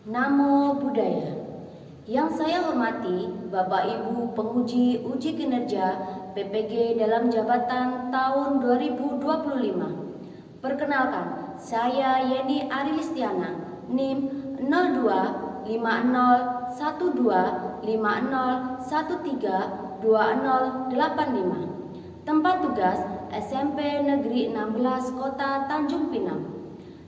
Namo Buddhaya. Yang saya hormati Bapak Ibu penguji uji kinerja PPG dalam jabatan tahun 2025. Perkenalkan, saya Yeni Arilistiana, NIM 025650132085. Tempat tugas SMP Negeri 16 Kota Tanjung Pinang.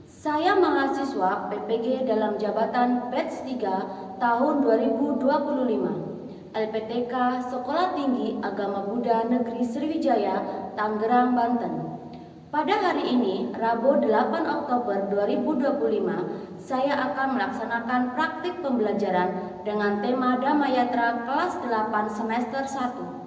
Saya mahasiswa PPG dalam jabatan batch 3 tahun 2025. LPTK Sekolah Tinggi Agama Buddha Negeri Sriwijaya, Tangerang, Banten. Pada hari ini, Rabu 8 Oktober 2025, saya akan melaksanakan praktik pembelajaran dengan tema Dhammayatra kelas 8 semester 1.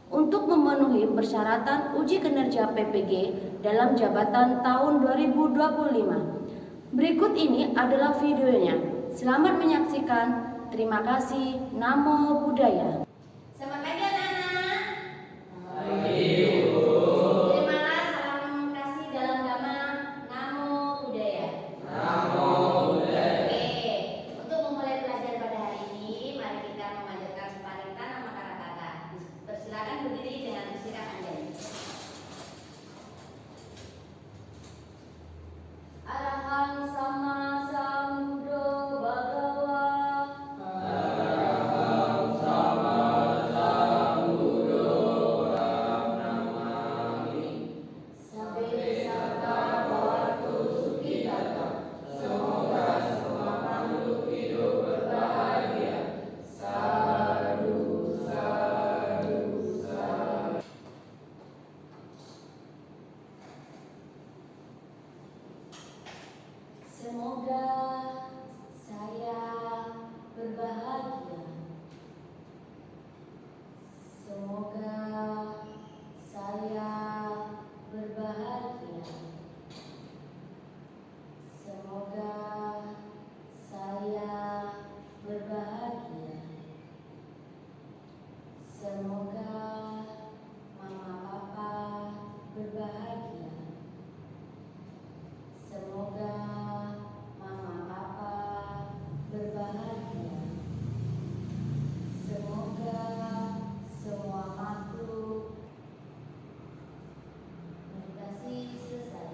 Untuk memenuhi persyaratan uji kinerja PPG dalam jabatan tahun 2025. Berikut ini adalah videonya. Selamat menyaksikan. Terima kasih. Namo Buddhaya. Selamat pagi anak-anak. Pagi. Terimalah salam kasih dalam Dhamma. Namo Buddhaya. Namo Buddhaya. Oke, untuk memulai belajar pada hari ini, mari kita memanjatkan parita nama kata-kata. Persilakan berdiri dengan sikap anjani. Arahang sama sambuddho bhagawa. Arahang sama sambuddho namami. Sabbe sata bhavatu sukhitata. Semoga semua makhluk hidup berbahagia. Sadhu, sadhu, sadhu. Semoga saya berbahagia. Semoga saya berbahagia. Semoga saya berbahagia. Semoga mama papa berbahagia. Semoga mama papa berbahagia. Semoga semua makhluk. Meditasi selesai.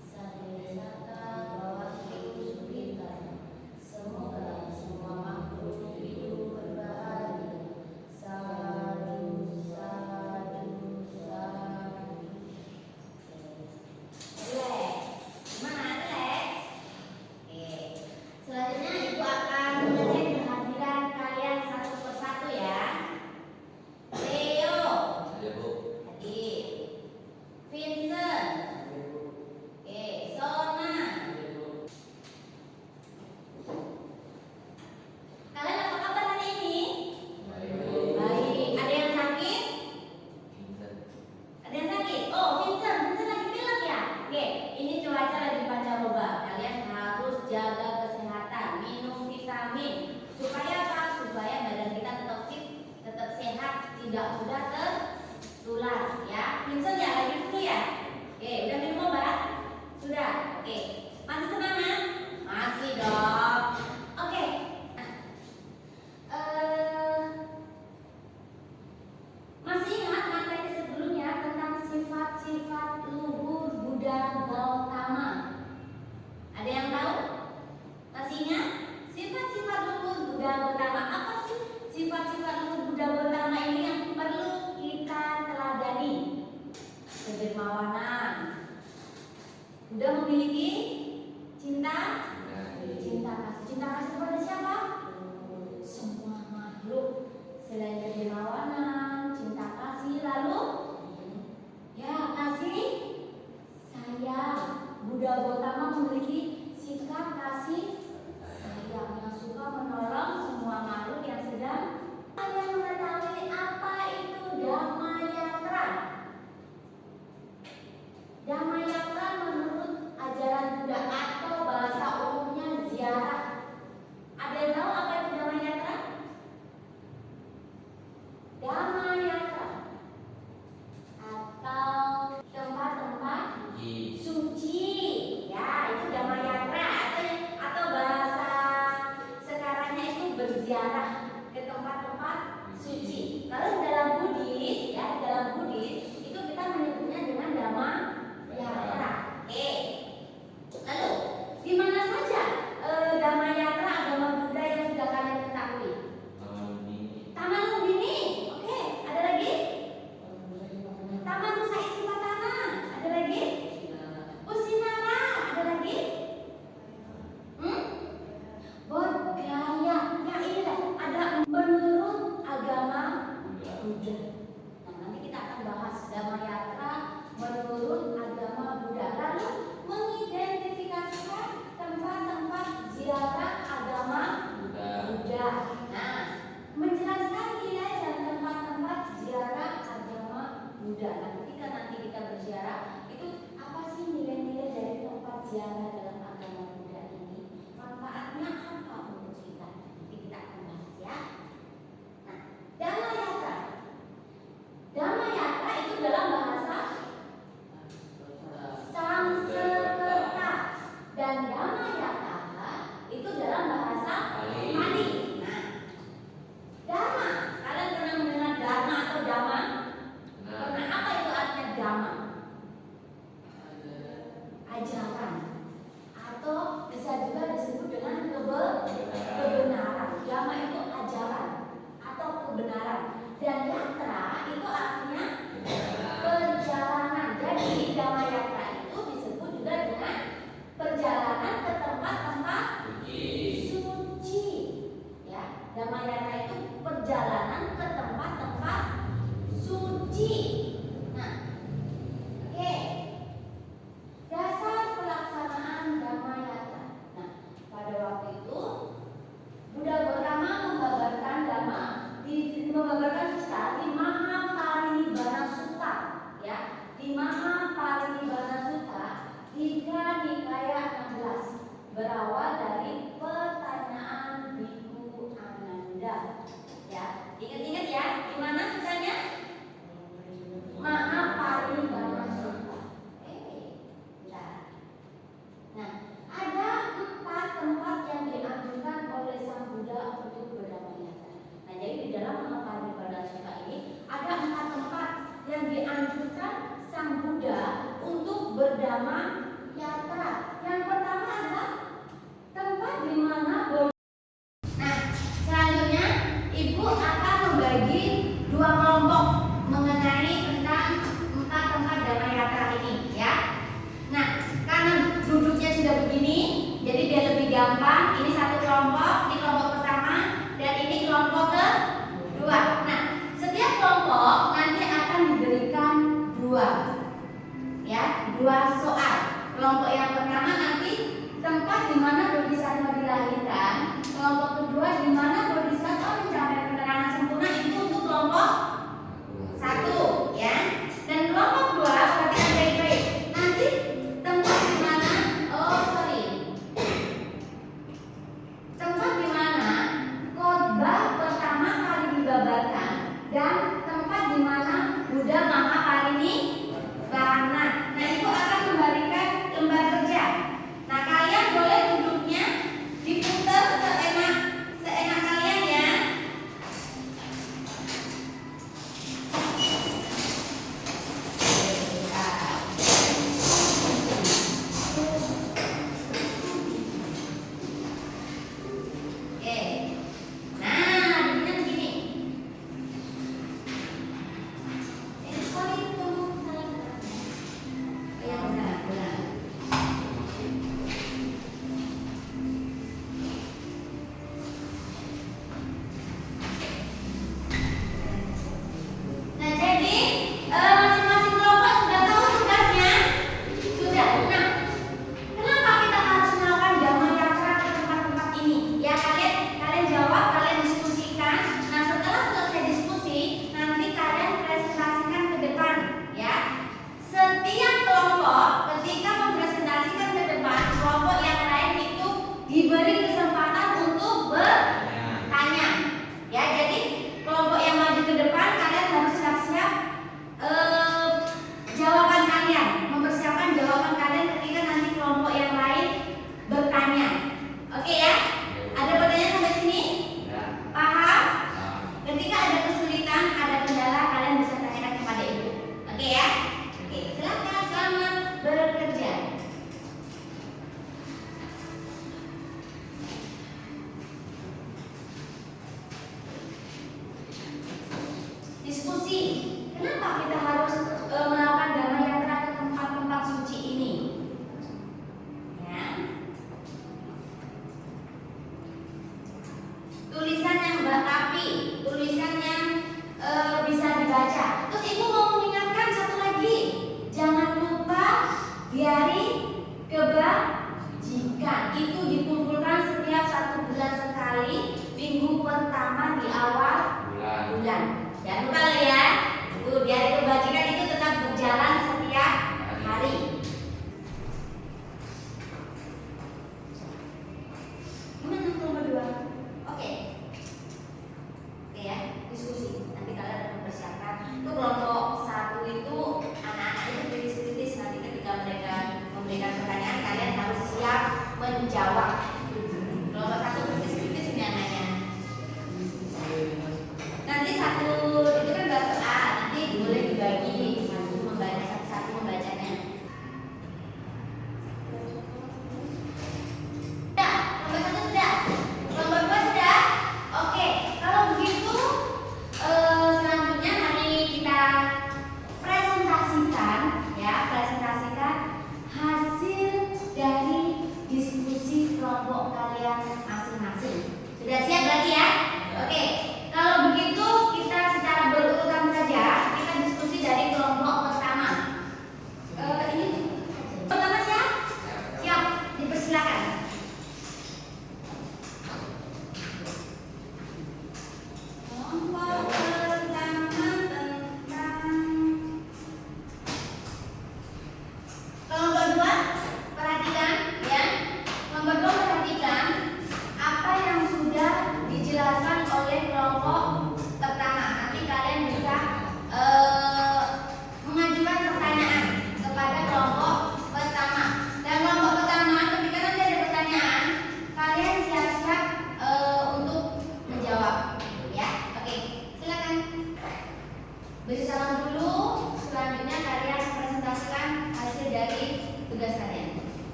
Sabbe sata bhavatu sukhitata. Semoga semua makhluk hidup berbahagia. Sadhu, sadhu, sadhu. Relax. Gimana? Relax? Oke. Selanjutnya Ibu akan mengecek kehadiran kalian satu persatu ya. Leo, Ya, Bu. hadir. Vincent, oke. Sona. Kalian apa kabar hari ini? Baik. Ada yang sakit? Ada yang sakit? Oh, Vincent lagi pilek ya? Oke, ini cuaca lagi pancaroba. Kalian harus jaga kesehatan, minum vitamin. Supaya apa? Supaya badan kita tetap fit, tetap sehat, tidak mudah tertular. Ya, Vincent ya lagi flu ya? Oke, udah minum obat? Sudah. Oke, masih semangat? Masih dong. Oke. Masih ingat materi sebelumnya tentang sifat-sifat luhur Buddha Gautama? Ada yang tahu? Masih ingat? Sifat-sifat luhur Buddha Gautama. Apa sih sifat-sifat luhur Buddha Gautama ini yang perlu berziarah ke tempat-tempat suci. Lalu dalam Buddhis, ya, dalam Buddhis itu kita menyebutnya dengan Dhamma Yatra. Oke. Lalu di mana saja Dhamma Yatra agama Buddha yang sudah kalian ketahui? Taman Lumbini. Oke, ada lagi? Taman Nusa Isipatana. Ada lagi? Usinara. Ada lagi? Bodh Gaya. Ya ini lah. Ada menurut agama Buddha. Nah, nanti kita akan bahas Dhamma Yatra menurut agama Buddha. Lalu mengidentifikasikan tempat-tempat ziarah agama Buddha. Nah, menjelaskan nilai dan tempat-tempat ziarah agama Buddha. Nah, ketika nanti kita berziarah, itu apa sih nilai-nilai dari tempat ziarah dalam agama Buddha ini? Manfaatnya apa untuk kita? Nanti kita akan bahas ya. Nah, Dhamma Yatra. Dhamma Yatra itu dalam bahasa Sanskerta dan Dhamma Yatra itu dalam bahasa Pali. Nah, Dhamma, kalian pernah mendengar Dharma atau Dhamma? Pernah. Apa itu artinya Dhamma? Ajaran, atau bisa juga disebut dengan kebenaran. Dhamma itu ajaran atau kebenaran, dan yatra itu artinya perjalanan. Jadi Dhamma Yatra itu disebut juga dengan perjalanan ke tempat-tempat suci. Ya, Dhamma Yatra itu perjalanan ke tempat-tempat suci. Nah, oke. Dasar pelaksanaan Dhamma Yatra. Nah, pada waktu itu Buddha Gautama membabarkan sutta di Mahaparinibbana Sutta, ya, di Mahaparinibbana Sutta 3 Nikaya 16, berawal dari pertanyaan Bhikkhu Ananda. Ya, ingat-ingat ya, di mana suttanya? Mahaparinibbana Sutta. Nah, ada 4 tempat yang dianjurkan oleh Sang Buddha untuk berdhamma yatra. Nah, jadi di dalam Mahaparinibbana Sutta ini ada 4 tempat yang dianjurkan Sang Buddha untuk berdhamma yatra. Yang pertama adalah tempat di mana Nah, selanjutnya Ibu akan membagi 2 kelompok mengenai tentang 4 tempat dhamma yatra ini, ya. Nah, karena duduknya sudah begini, jadi biar lebih gampang, ini satu kelompok, ini kelompok pertama, dan ini kelompok kedua. Nah, setiap kelompok nanti akan diberikan 2 soal.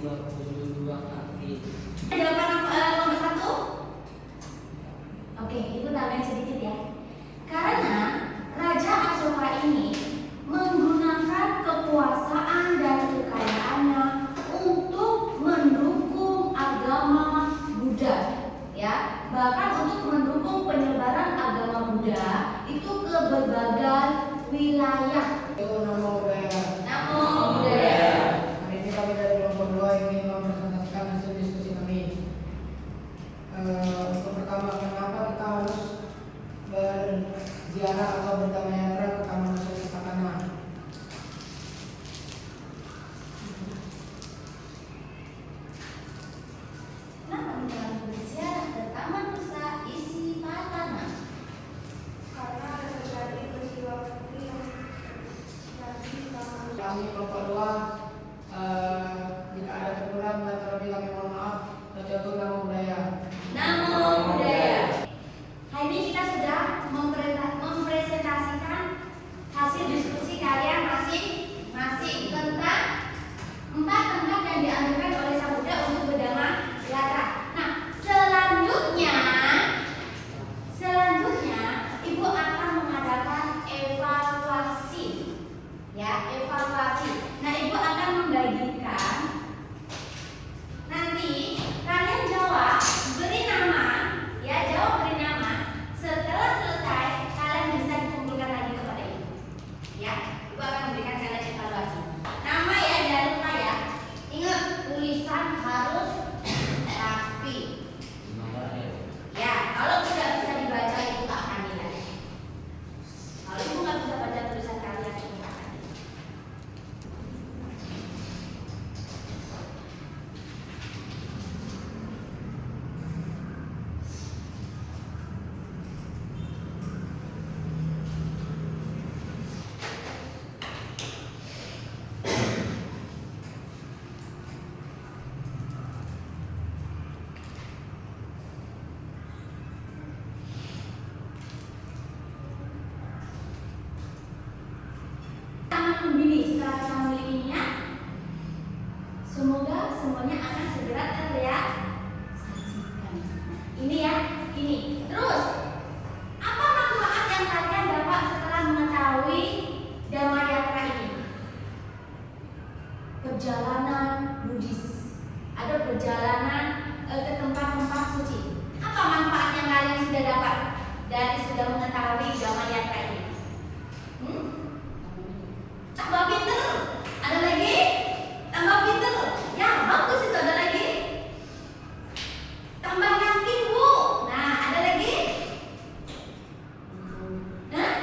22 kaki. Jawaban nomor 1. Oke, itu tambahin sedikit ya. Karena Raja Asoka ini menggunakan kekuasaan dan kekayaannya untuk mendukung agama Buddha, ya. Bahkan untuk mendukung penyebaran agama Buddha itu ke berbagai wilayah. Namo Buddhaya. Namo Buddhaya. Hari ini kami dari kelompok 2 ingin mempresentasikan hasil diskusi kami. Untuk pertama, kenapa kita harus berziarah atau berdamayatra ke Taman Nasional Sakana? Kenapa kita harus berziarah ke Taman Nusa Isi Patana? Karena ada terjadi peristiwa penting yang terjadi di Taman Nusa. Kami kelompok 2 jika ada kekurangan dan terlebih kami mohon maaf. Terjatuh Namo Buddhaya. Namo Buddhaya. Hari ini kita sudah mempresentasikan hasil diskusi kalian masing-masing tentang 4 tempat yang dianjurkan oleh Sang Buddha untuk berdamayatra. Nah, selanjutnya Ibu akan mengadakan evaluasi. Ya, evaluasi. Nah, Ibu akan membagikan. Nanti kalian jawab, beri nama, ya, jawab beri nama. Setelah selesai, kalian bisa dikumpulkan lagi kepada Ibu. Ya, Ibu akan memberikan kalian evaluasi. Nama ya, jangan lupa ya. Ingat, tulisan harus rapi. Ya, kalau tidak bisa dibaca Ibu tak akan nilai. Kalau Ibu nggak bisa baca tulisan kalian, Ibu tak akan nilai. Taman Lumbini, setelah kita memilikinya, semoga semuanya akan segera terrealisasikan. Ini ya, ini. Terus, apa manfaat yang kalian dapat setelah mengetahui Damayatra ini? Perjalanan Buddhis. Ada perjalanan ke tempat-tempat suci. Apa manfaat yang kalian sudah dapat dari sudah mengetahui Damayatra ini? Tambah pinter. Ada lagi? Tambah pinter. Ya, bagus itu, ada lagi. Tambah yakin, Bu. Nah, ada lagi? Hah?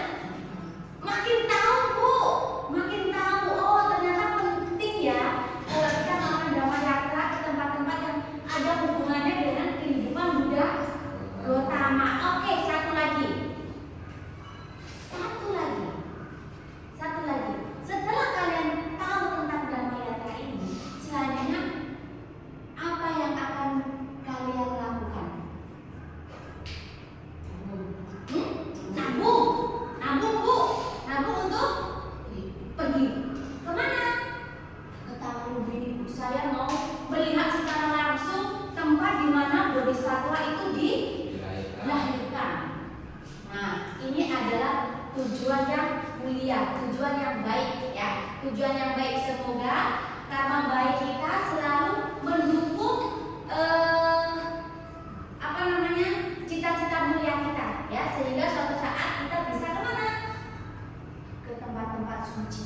Makin tahu, Bu. Makin tahu. Oh, ternyata penting ya kita melakukan damayatra ke tempat-tempat yang ada hubungannya dengan kehidupan Buddha Gautama. Oke, satu lagi. Setelah kalian tahu tentang Damayatra ini, selanjutnya apa yang akan kalian lakukan? Nabung, Bu. Nabung untuk pergi kemana? Ke Taman Lumbini, Bu. Saya mau melihat secara langsung tempat di mana Bodhisattva itu dilahirkan. Nah, ini adalah tujuan yang mulia, tujuan yang baik ya, tujuan yang baik. Semoga karma baik kita selalu mendukung cita-cita mulia kita ya, sehingga suatu saat kita bisa kemana? Ke tempat-tempat suci,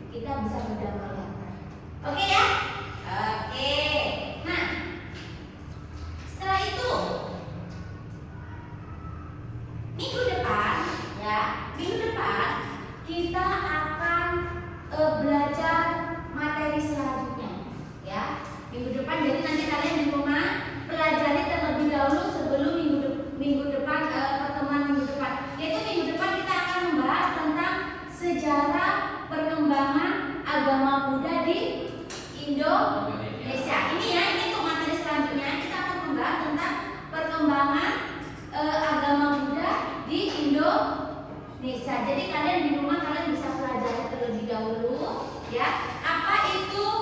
kita bisa berdamayatra. Oke ya? Oke. Nah, setelah itu minggu depan kita akan belajar materi selanjutnya ya. Minggu depan, jadi nanti kalian di rumah pelajari terlebih dahulu sebelum minggu depan, pertemuan minggu depan. Yaitu minggu depan kita akan membahas tentang sejarah perkembangan agama Buddha di Indonesia. Ini ya, ini untuk materi selanjutnya kita akan membahas tentang perkembangan agama Buddha di Indonesia. Jadi kalian di rumah kalian bisa pelajari terlebih dahulu ya, apa itu